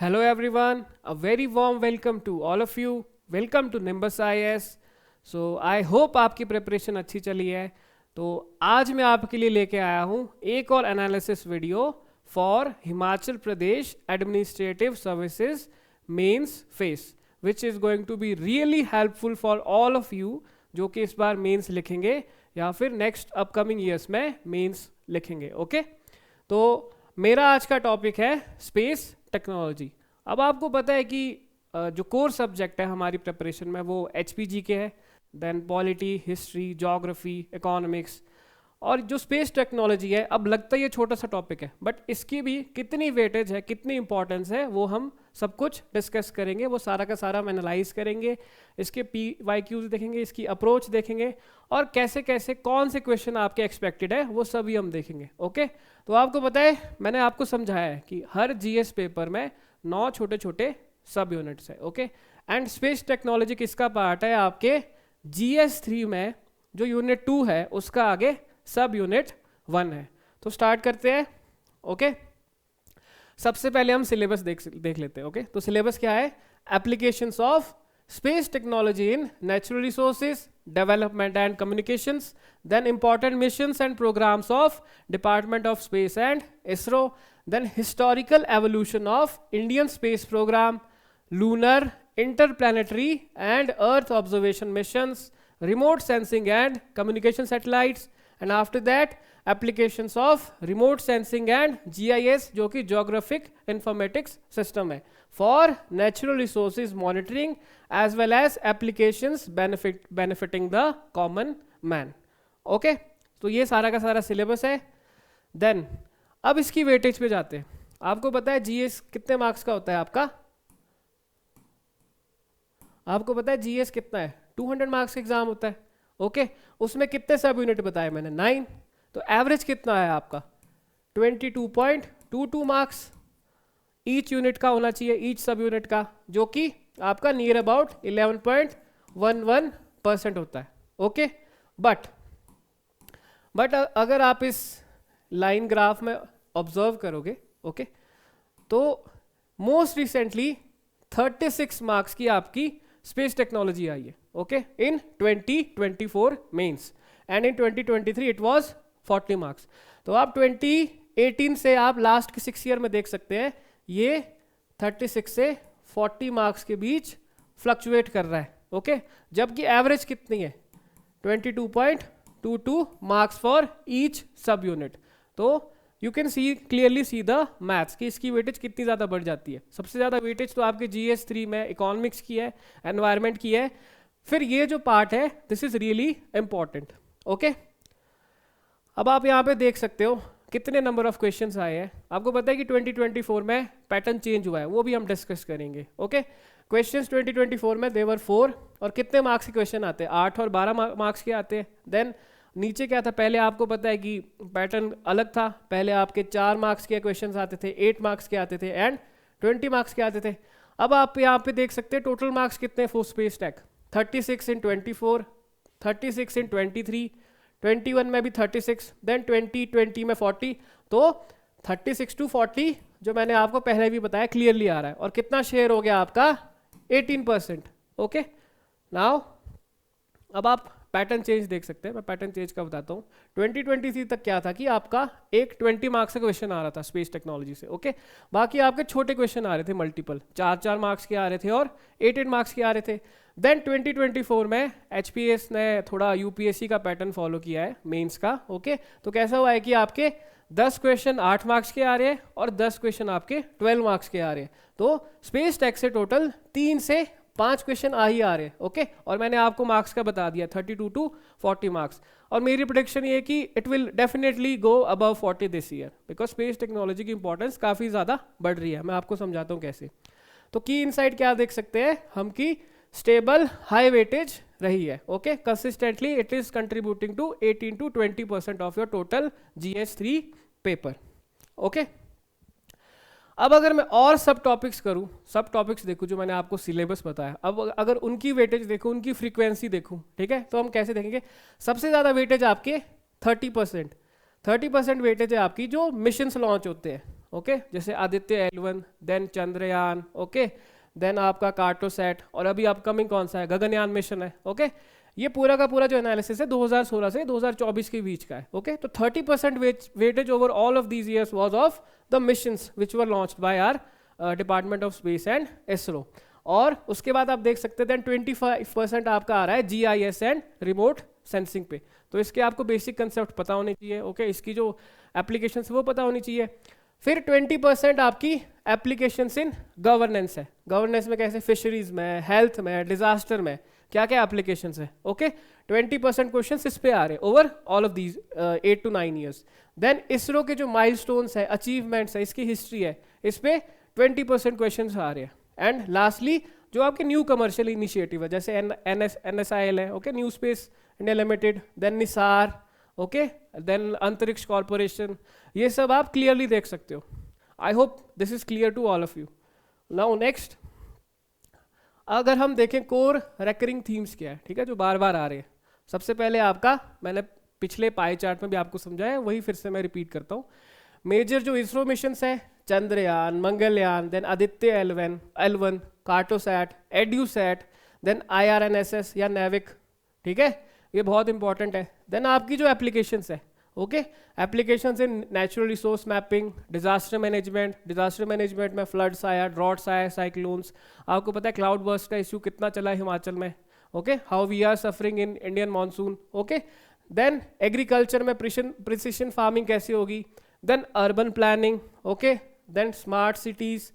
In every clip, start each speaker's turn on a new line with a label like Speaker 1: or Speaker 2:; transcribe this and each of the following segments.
Speaker 1: Hello everyone, a very warm welcome to all of you. Welcome to Nimbus IS. So I hope आपकी preparation अच्छी चली है. तो आज मैं आपके लिए लेके आया हूँ एक और analysis video for Himachal Pradesh administrative services mains phase which is going to be really helpful for all of you जो कि इस बार मेंस लिखेंगे या फिर नेक्स्ट अपकमिंग ईयर्स में मेंस लिखेंगे. ओके तो मेरा आज का टॉपिक है स्पेस टेक्नोलॉजी. अब आपको पता है कि जो कोर सब्जेक्ट है हमारी प्रिपरेशन में वो HPG के है, then polity, history, geography, economics. और जो स्पेस टेक्नोलॉजी है, अब लगता है ये छोटा सा टॉपिक है बट इसकी भी कितनी वेटेज है, कितनी इंपॉर्टेंस है, वो हम सब कुछ डिस्कस करेंगे. वो सारा का सारा हम एनालाइज करेंगे, इसके PYQs देखेंगे, इसकी अप्रोच देखेंगे और कैसे कैसे कौन से क्वेश्चन आपके एक्सपेक्टेड है वो सभी हम देखेंगे. ओके तो आपको पता है मैंने आपको समझाया है कि हर GS पेपर में 9 छोटे छोटे सब यूनिट्स है. ओके एंड स्पेस टेक्नोलॉजी किसका पार्ट है? आपके GS3 में जो यूनिट 2 है उसका आगे सब यूनिट 1 है. तो स्टार्ट करते हैं. ओके सबसे पहले हम सिलेबस देख लेते हैं. ओके तो सिलेबस क्या है? Applications of space technology in natural resources development and communications, then important missions and programs of Department of Space and ISRO, then historical evolution of Indian space program, lunar, interplanetary and earth observation missions, remote sensing and communication satellites, and after that applications of remote sensing and GIS जो कि geographic informatics system है for natural resources monitoring as well as applications benefiting the common man. Okay तो ये सारा का सारा syllabus है. Then अब इसकी वेटेज पे जाते हैं. आपको पता है GS कितने मार्क्स का होता है आपका? आपको पता है GS कितना है? 200 मार्क्स का एग्जाम होता है. ओके उसमें कितने सब यूनिट बताए मैंने? 9. तो एवरेज कितना है आपका? 22.22 मार्क्स ईच यूनिट का होना चाहिए, ईच सब यूनिट का, जो कि आपका नियर अबाउट 11.11% होता है. ओके बट अगर आप इस लाइन ग्राफ में ऑब्जर्व करोगे ओके तो मोस्ट रिसेंटली 36 मार्क्स की आपकी स्पेस टेक्नोलॉजी आई है. Okay in 2024 mains and in 2023 it was 40 marks. तो आप 2018 से आप लास्ट के 6 ईयर में देख सकते हैं ये 36 से 40 मार्क्स के बीच फ्लक्चुएट कर रहा है. ओके जबकि एवरेज कितनी है? 22.22 marks for each sub unit. तो you can see clearly see the maths कि इसकी वेटेज कितनी ज़्यादा बढ़ जाती है. सबसे ज़्यादा वेटेज तो आपके GS3 में इकोनॉमिक्स की है, एनवायरनमेंट की है. फिर ये जो पार्ट है this is really important. Okay अब आप यहाँ पे देख सकते हो कितने नंबर ऑफ क्वेश्चंस आए हैं. आपको पता है कि 2024 में पैटर्न चेंज हुआ है, वो भी हम डिस्कस करेंगे. ओके क्वेश्चंस 2024 में देवर 4 और कितने मार्क्स के क्वेश्चन आते हैं? 8 और 12 मार्क्स के आते हैं. देन नीचे क्या था? पहले आपको पता है कि पैटर्न अलग था. पहले आपके 4 मार्क्स के क्वेश्चंस आते थे, 8 मार्क्स के आते थे एंड 20 मार्क्स के आते थे. अब आप यहाँ पे देख सकते हैं टोटल मार्क्स कितने फॉर स्पेस टेक? 36 इन 24, 36 इन 23, 21 में भी 36, देन 2020 में 40. तो 36 to 40 जो मैंने आपको पहले भी बताया क्लियरली आ रहा है. और कितना शेयर हो गया आपका? 18%. ओके नाउ अब आप पैटर्न चेंज देख सकते हैं. मैं पैटर्न चेंज का बताता हूँ. 2023 तक क्या था कि आपका एक 20 मार्क्स का क्वेश्चन आ रहा था स्पेस टेक्नोलॉजी से. ओके बाकी आपके छोटे क्वेश्चन आ रहे थे, मल्टीपल 4-4 मार्क्स के आ रहे थे और 8 मार्क्स के आ रहे थे. देन 2024 में HPS ने थोड़ा UPSC का पैटर्न फॉलो किया है मेंस का. ओके तो कैसा हुआ है कि आपके 10 क्वेश्चन 8 मार्क्स के आ रहे हैं और 10 क्वेश्चन आपके 12 मार्क्स के आ रहे हैं. तो स्पेस टेक से टोटल 3 से 5 क्वेश्चन आ ही आ रहे हैं. ओके और मैंने आपको मार्क्स का बता दिया 32 to 40 मार्क्स. और मेरी प्रेडिक्शन ये है कि it will definitely go above 40 this year because space technology की इंपॉर्टेंस काफ़ी ज़्यादा बढ़ रही है. मैं आपको समझाता हूँ कैसे. तो की इनसाइट क्या देख सकते हैं हम कि स्टेबल हाई वेटेज रही है. Okay consistently it is contributing to 18 to 20% of your total GS3 paper. Okay अब अगर मैं और सब टॉपिक्स करूं, सब टॉपिक्स देखूं जो मैंने आपको सिलेबस बताया, अब अगर उनकी वेटेज देखूं, उनकी फ्रीक्वेंसी देखूं, ठीक है, तो हम कैसे देखेंगे? सबसे ज़्यादा वेटेज आपके 30% वेटेज है आपकी जो मिशंस लॉन्च होते हैं. ओके, जैसे Aditya L1, then Chandrayaan, okay, then आपका कार्टोसैट, और अभी अपकमिंग कौन सा है, गगनयान मिशन है। ओके, ये पूरा का पूरा जो एनालिसिस है 2016 से 2024 के बीच का है। ओके, तो 30% weightage over all of these years was of the missions which were launched by our department of space and ISRO. और उसके बाद आप देख सकते हैं 25% आपका आ रहा है GIS एंड रिमोट सेंसिंग पे। तो इसके आपको बेसिक कंसेप्ट पता होने चाहिए। ओके, इसकी जो एप्लीकेशन है वो पता होनी चाहिए। फिर 20% आपकी एप्लीकेशंस इन गवर्नेंस है। गवर्नेंस में कैसे, फिशरीज में, हेल्थ में, डिजास्टर में, क्या क्या एप्लीकेशंस है। ओके, 20% क्वेश्चंस इस पे आ रहे हैं over all of these 8 to 9 years. Then ISRO के जो माइलस्टोन्स है, अचीवमेंट्स है, इसकी हिस्ट्री है, इस पे 20% क्वेश्चंस आ रहे हैं। एंड लास्टली जो आपके न्यू कमर्शियल इनिशिएटिव है, जैसे NSIL है, okay, new space India limited, then NISAR, okay, then Antariksh corporation, ये सब आप क्लियरली देख सकते हो। I hope this is clear to all of you. Now next, अगर हम देखें कोर रेकरिंग थीम्स क्या है, ठीक है, जो बार बार आ रहे हैं। सबसे पहले आपका, मैंने पिछले पाई चार्ट में भी आपको समझाया, वही फिर से मैं रिपीट करता हूँ। मेजर जो इसरो मिशंस है, Chandrayaan, Mangalyaan, then Aditya L1, Cartosat, Edusat, then IRNSS या नेविक, ठीक है, ये बहुत इंपॉर्टेंट है। देन आपकी जो एप्लीकेशंस है, okay, applications in natural resource mapping, disaster management में फ्लड्स आया, ड्रॉट्स आया, साइक्लोन्स, आपको पता है क्लाउड बर्स्ट का इश्यू कितना चला है हिमाचल में। Okay, how we are suffering in Indian monsoon. Okay, then agriculture में प्रिसिशन फार्मिंग कैसी होगी, then urban planning, okay, then smart cities,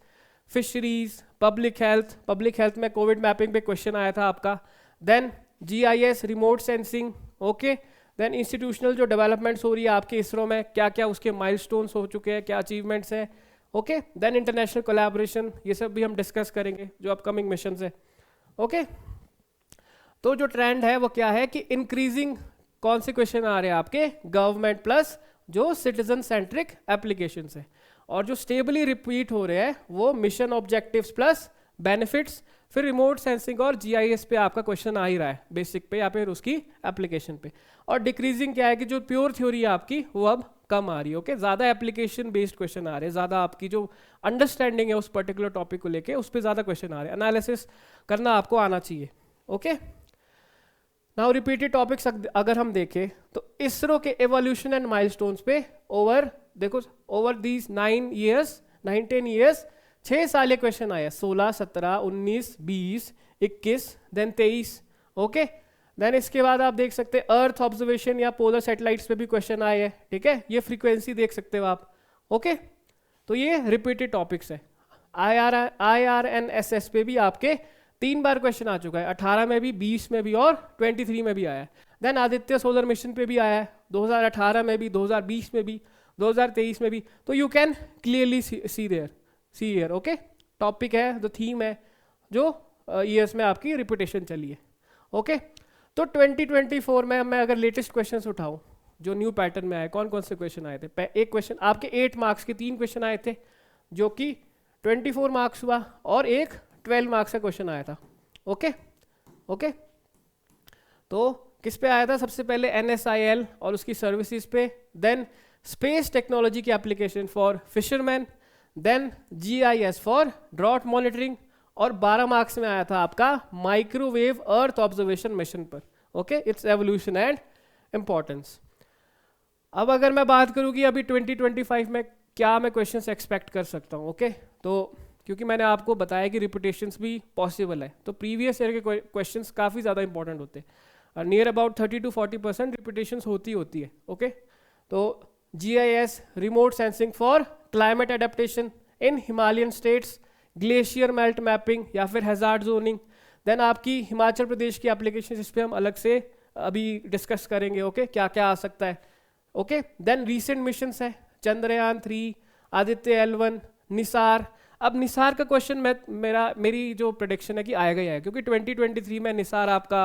Speaker 1: fisheries, public health में कोविड मैपिंग पे क्वेश्चन आया था आपका, then GIS, remote sensing, okay, then institutional जो developments हो रही है आपके इसरो में, क्या क्या उसके माइलस्टोन्स हो चुके हैं, क्या अचीवमेंट्स हैं, ओके, देन इंटरनेशनल कोलैबोरेशन, ये सब भी हम डिस्कस करेंगे जो अपकमिंग मिशन है। ओके, तो जो ट्रेंड है वो क्या है कि इंक्रीजिंग कौन से क्वेश्चन आ रहे हैं आपके, गवर्नमेंट प्लस जो सिटीजन सेंट्रिक एप्लीकेशंस है, और जो स्टेबली रिपीट हो रहे हैं वो मिशन ऑब्जेक्टिव्स प्लस बेनिफिट्स, फिर रिमोट सेंसिंग और GIS पे आपका क्वेश्चन आ ही रहा है बेसिक पे या फिर उसकी एप्लीकेशन पे। और डिक्रीजिंग क्या है कि जो प्योर थ्योरी है आपकी वो अब कम आ रही है। ओके, ज़्यादा एप्लीकेशन बेस्ड क्वेश्चन आ रहे हैं, ज़्यादा आपकी जो अंडरस्टैंडिंग है उस पर्टिकुलर टॉपिक को लेके उस पर ज़्यादा क्वेश्चन आ रहे हैं, एनालिसिस करना आपको आना चाहिए। ओके, नाउ रिपीटेड टॉपिक्स अगर हम देखें तो इसरो के एवोल्यूशन एंड माइलस्टोन्स पे ओवर दीज 9-10 ईयर्स 6 साल ये क्वेश्चन आया, 16, 17, 19, 20, 21, देन 23। ओके, देन इसके बाद आप देख सकते हैं अर्थ ऑब्जर्वेशन या पोलर सैटेलाइट्स पे भी क्वेश्चन आए हैं, ठीक है, ये फ्रीक्वेंसी देख सकते हो आप। ओके, तो ये रिपीटेड टॉपिक्स है। IRNSS पे भी आपके 3 बार क्वेश्चन आ चुका है, 18 में भी, 20 में भी और 23 में भी आया है। देन आदित्य सोलर मिशन पे भी आया है 2018 में भी, 2020 में भी, 2023 में भी। तो you can clearly see here. Okay, topic है, जो थीम है, जो ईयर्स में आपकी रिपीटेशन चली है। ओके, तो 2024 में मैं अगर लेटेस्ट क्वेश्चंस उठाऊं जो न्यू पैटर्न में आए, कौन कौन से क्वेश्चन आए थे। एक क्वेश्चन आपके 8 मार्क्स के 3 क्वेश्चन आए थे जो कि 24 मार्क्स हुआ, और एक 12 मार्क्स का क्वेश्चन आया था। ओके, तो किस पे आया था, सबसे पहले NSIL और उसकी सर्विसेज पे, देन स्पेस टेक्नोलॉजी की application for fisherman, then GIS for drought monitoring, और 12 मार्क्स में आया था आपका माइक्रोवेव अर्थ ऑब्जर्वेशन मिशन पर। Okay, it's evolution and importance. अब अगर मैं बात करूँ कि अभी 2025 में क्या मैं क्वेश्चंस एक्सपेक्ट कर सकता हूँ। ओके, तो क्योंकि मैंने आपको बताया कि रिपीटेशंस भी पॉसिबल है, तो प्रीवियस ईयर के क्वेश्चंस काफ़ी ज़्यादा इंपॉर्टेंट होते हैं, नियर अबाउट 30 to 40% रिपीटेशंस होती है। ओके, तो GIS, remote sensing for climate adaptation in Himalayan states, glacier melt mapping या फिर हैजार्ड जोनिंग, देन आपकी हिमाचल प्रदेश की एप्लीकेशन, इस पर हम अलग से अभी डिस्कस करेंगे। ओके, क्या क्या आ सकता है। ओके, देन रीसेंट मिशंस है, चंद्रयान 3, आदित्य L1, निसार। अब निसार का क्वेश्चन मेरी जो प्रेडिक्शन है कि आएगा ही आएगा, क्योंकि 2023 में निसार आपका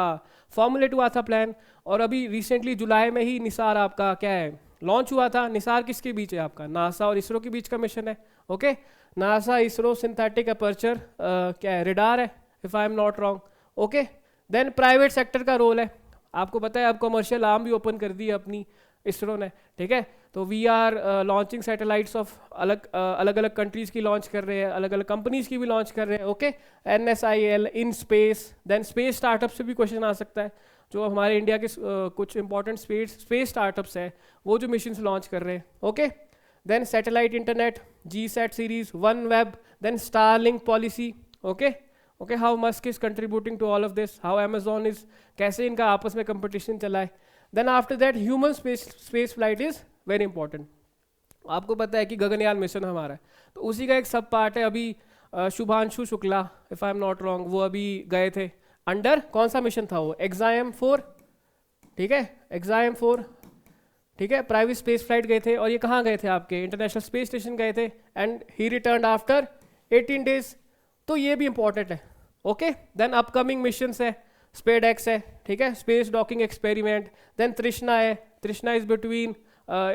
Speaker 1: फॉर्मुलेट हुआ था प्लान, और अभी रिसेंटली जुलाई में ही निसार आपका क्या है, लॉन्च हुआ था। निसार किसके बीच है आपका, नासा और इसरो के बीच का मिशन है। Okay, NASA ISRO synthetic aperture क्या है, रेडार है, if I am not wrong. Okay, then private sector का रोल है, आपको पता है अब कमर्शियल आर्म भी ओपन कर दी है अपनी इसरो ने, ठीक है। तो we are launching satellites of अलग अलग कंट्रीज की लॉन्च कर रहे हैं, अलग अलग कंपनीज की भी लॉन्च कर रहे हैं, okay. NSIL, in space, then space startup से भी क्वेश्चन आ सकता है, जो हमारे इंडिया के कुछ इंपॉर्टेंट स्पेस स्टार्टअप्स हैं वो जो मिशन लॉन्च कर रहे हैं, okay. Then satellite internet, GSAT series, one web, then Starlink policy, okay okay. How Musk is contributing to all of this, how Amazon is, कैसे इनका आपस में कंपटीशन चला है। Then after that human space flight is very important. आपको पता है कि गगनयान मिशन हमारा है, तो उसी का एक सब पार्ट है। अभी Shubhanshu Shukla, if I am not wrong, वो अभी गए थे अंडर कौन सा मिशन था वो, EXIM-4, ठीक है, EXIM-4, ठीक है, प्राइवेट स्पेस फ्लाइट गए थे। और ये कहाँ गए थे, आपके इंटरनेशनल स्पेस स्टेशन गए थे, and he return after 18 days, तो ये भी इंपॉर्टेंट है, ओके। देन अपकमिंग मिशन है, SpaceX है, ठीक है, space docking experiment. Then Trishna है, Trishna is between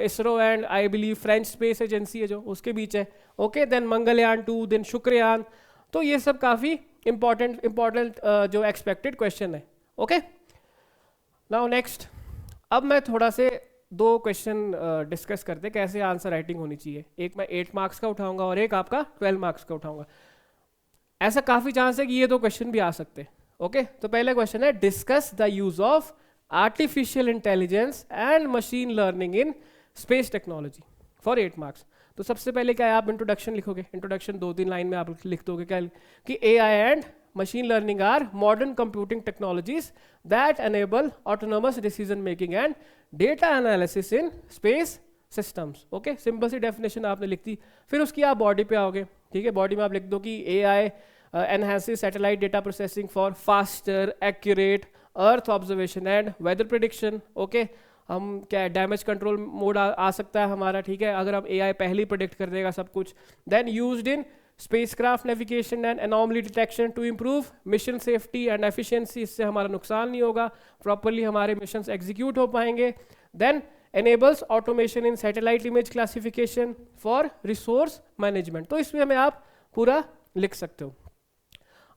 Speaker 1: ISRO and I believe French space agency है जो उसके बीच है, okay. Then Mangalyaan 2, then Shukrayaan, तो ये सब काफ़ी इंपॉर्टेंट जो एक्सपेक्टेड क्वेश्चन है, ओके। नाउ नेक्स्ट, अब मैं थोड़ा से 2 क्वेश्चन डिस्कस करते कैसे आंसर राइटिंग होनी चाहिए। एक मैं 8 मार्क्स का उठाऊंगा और एक आपका 12 मार्क्स का उठाऊंगा। ऐसा काफ़ी चांस है कि ये 2 क्वेश्चन भी आ सकते हैं, ओके। तो पहला क्वेश्चन है, discuss the use of artificial intelligence and machine learning in space technology for 8 marks. तो सबसे पहले क्या है, आप इंट्रोडक्शन लिखोगे, इंट्रोडक्शन 2-3 लाइन में आप लिख दोगे क्या कि AI and machine learning are modern computing technologies that enable autonomous decision making and data analysis in space systems, okay. Simple सी डेफिनेशन आपने लिख दी। फिर उसकी आप बॉडी पे आओगे, ठीक है, बॉडी में आप लिख दो कि AI enhances satellite data processing for faster, accurate earth observation and weather prediction, okay. हम क्या डैमेज कंट्रोल मोड आ सकता है हमारा, ठीक है, अगर हम AI पहले ही प्रिडिक्ट कर देगा सब कुछ। Then used in spacecraft navigation and anomaly detection to improve mission safety and efficiency, इससे हमारा नुकसान नहीं होगा, प्रॉपरली हमारे मिशन एग्जीक्यूट हो पाएंगे। Then enables automation in satellite image classification for resource management, तो इसमें हमें आप पूरा लिख सकते हो।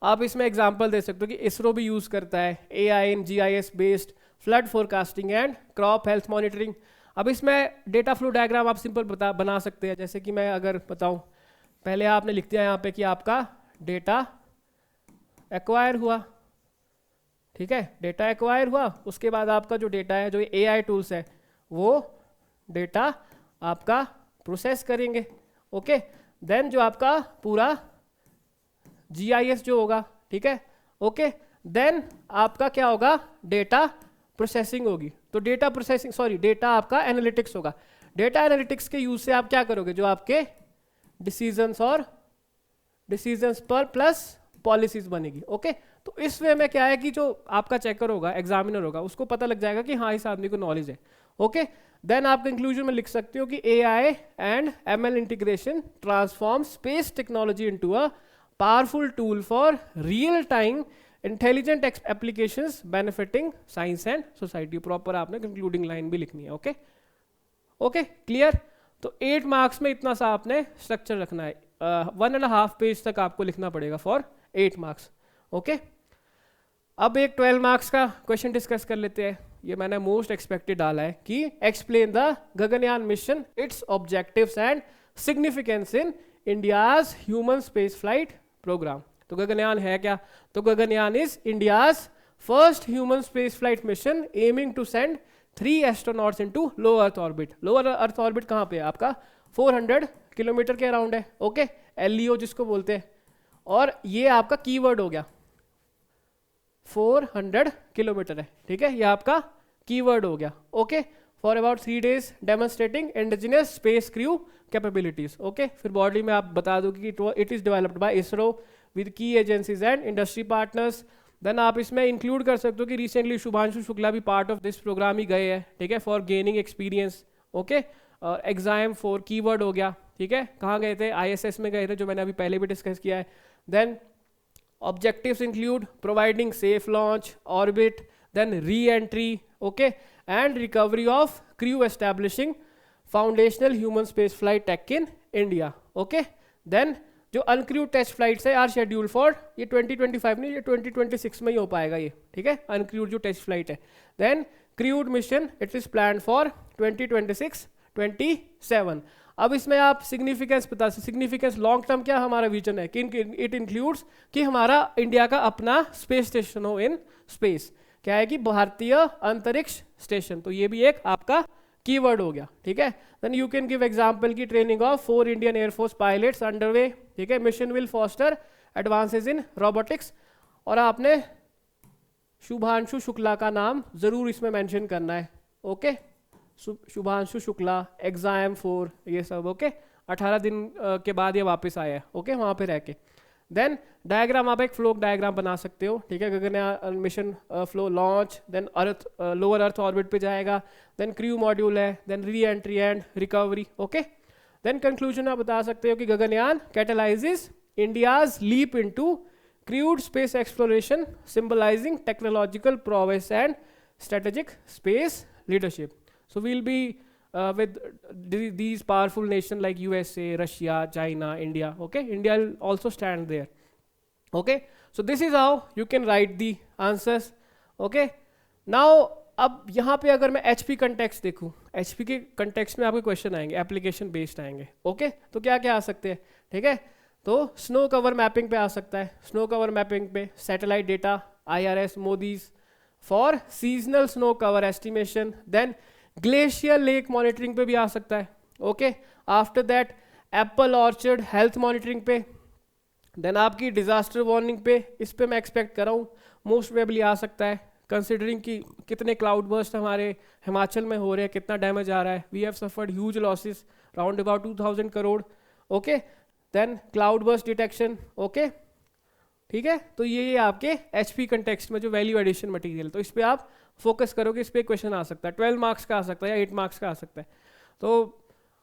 Speaker 1: आप इसमें एग्जांपल दे सकते हो कि इसरो भी यूज करता है AI in GIS based flood forecasting and crop health monitoring. अब इसमें डेटा फ्लो डायग्राम आप सिंपल बना सकते हैं, जैसे कि मैं अगर बताऊं, पहले आपने लिख दिया यहाँ पे कि आपका डेटा एक्वायर हुआ, ठीक है, डेटा एक्वायर हुआ, उसके बाद आपका जो डेटा है, जो AI टूल्स है, वो डेटा आपका प्रोसेस करेंगे, ओके। देन जो आपका पूरा GIS जो होगा, ठीक है, ओके। देन आपका क्या होगा, डेटा प्रोसेसिंग होगी, तो डेटा प्रोसेसिंग डेटा आपका एनालिटिक्स होगा। डेटा एनालिटिक्स के यूज से आप क्या करोगे, जो आपके डिसीजंस पर प्लस पॉलिसीज बनेगी, ओके। तो इस वे में क्या है कि जो आपका चेकर होगा, एग्जामिनर होगा, उसको पता लग जाएगा कि हाँ इस आदमी को नॉलेज है, ओके। देन आप कंक्लूजन में लिख सकते हो कि AI and ML integration transform space technology into a powerful tool for real time intelligent applications benefiting science and society. Proper आपने कंक्लूडिंग लाइन भी लिखनी है, ओके ओके, क्लियर। तो 8 मार्क्स में इतना सा आपने स्ट्रक्चर रखना है, 1.5 पेज तक आपको लिखना पड़ेगा फॉर 8 मार्क्स, ओके। अब एक 12 मार्क्स का क्वेश्चन डिस्कस कर लेते हैं। ये मैंने मोस्ट एक्सपेक्टेड डाला है कि explain the Gaganyaan mission, its objectives and significance in India's human space flight programme. तो गगनयान है क्या, तो Gaganyaan is India's first human space flight mission aiming to send 3 astronauts into low earth orbit. Lower earth orbit कहाँ पे है आपका, 400 kilometre के around है, ओके, LEO जिसको बोलते हैं। और ये आपका कीवर्ड हो गया, 400 किलोमीटर है, ठीक है, ये आपका कीवर्ड हो गया, okay. For about 3 days demonstrating indigenous space crew capabilities, okay. फिर बॉडी में आप बता दो कि it is developed by ISRO with key agencies and industry partners. Then आप इसमें इंक्लूड कर सकते हो कि रिसेंटली शुभांशु शुक्ला भी पार्ट ऑफ दिस प्रोग्राम ही गए हैं, ठीक है, फॉर गेनिंग एक्सपीरियंस, ओके। और EXIM-4 कीवर्ड हो गया, ठीक है, कहाँ गए थे, ISS में गए थे, जो मैंने अभी पहले भी डिस्कस किया है। Then objectives include providing safe launch, orbit, then re-entry, okay, and recovery of crew, establishing foundational human space flight tech in India, okay. Then जो uncrewed test flights है are scheduled for ये 2025 नहीं, ये 2026 में ही हो पाएगा ये, ठीक है, uncrewed जो test flight है। Then crewed mission it is planned for 2026, 2027। अब इसमें आप सिग्निफिकेंस बता सकते, सिग्निफिकेंस लॉन्ग टर्म क्या हमारा विजन है कि इट इंक्लूड्स कि हमारा इंडिया का अपना स्पेस स्टेशन हो इन स्पेस, क्या है कि भारतीय अंतरिक्ष स्टेशन, तो ये भी एक आपका कीवर्ड हो गया, ठीक है। Then you can give example की training of 4 Indian air force pilots underway, ठीक है। Mission will foster advances in robotics, और आपने शुभांशु शुक्ला का नाम जरूर इसमें मेंशन करना है, ओके। शुभांशु शुक्ला, एग्जाम 4, ये सब, ओके। 18 दिन के बाद ये वापस आया है, ओके, वहाँ पे रह के। देन डायग्राम आप एक फ्लो डायग्राम बना सकते हो, ठीक है। Gaganyaan mission flow launch, then earth lower earth orbit पे जाएगा, देन क्रू मॉड्यूल है, then re entry and recovery, okay. Then conclusion आप बता सकते हो कि Gaganyaan catalyses India's leap into crewed space exploration symbolising technological progress and strategic space leadership. So we'll be with these powerful nations like USA, Russia, China, India. Okay, India will also stand there. Okay, so this is how you can write the answers. Okay, now अब यहाँ पे अगर मैं HP context देखूँ, HP के context में आपके question आएंगे, एप्लीकेशन बेस्ड आएंगे, ओके। तो क्या क्या आ सकते हैं, ठीक है। तो स्नो कवर मैपिंग पे आ सकता है, स्नो कवर मैपिंग पे satellite data, IRS MODIS for seasonal snow cover estimation, then glacier lake monitoring पे भी आ सकता है, okay. After that apple orchard health monitoring पे, देन आपकी डिजास्टर वार्निंग पे, इस पे मैं एक्सपेक्ट कर रहा हूँ मोस्ट प्रोबेबली आ सकता है, कंसिडरिंग कि कितने क्लाउड बर्स्ट हमारे हिमाचल में हो रहे हैं, कितना डैमेज आ रहा है, we have suffered huge losses round about 2000 crore, okay. Then cloud burst detection, okay, ठीक है। तो ये आपके HP कंटेक्स्ट में जो वैल्यू एडिशन मटेरियल, तो इस पे आप फोकस करोगे, इस पे क्वेश्चन आ सकता है, 12 मार्क्स का आ सकता है या 8 मार्क्स का आ सकता है। तो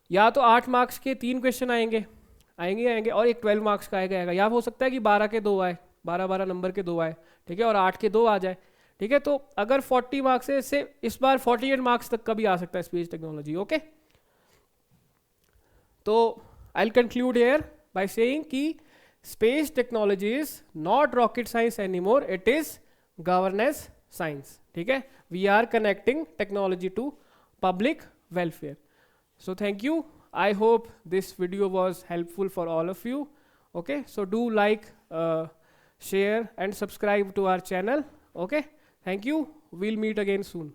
Speaker 1: या तो 8 मार्क्स के 3 क्वेश्चन आएंगे और एक 12 मार्क्स का आएगा, या हो सकता है कि 12 के 2 आए, 12 नंबर के 2 आए, ठीक है, और 8 के 2 आ जाए, ठीक है। तो अगर 40 मार्क्स है, इससे इस बार 48 मार्क्स तक का भी आ सकता है स्पेस टेक्नोलॉजी, ओके। तो I will conclude here by saying कि space technology is not rocket science anymore, it is governance science, ठीक है। We are connecting technology to public welfare. So thank you, I hope this video was helpful for all of you, okay. So do like, share and subscribe to our channel, okay. Thank you, we'll meet again soon.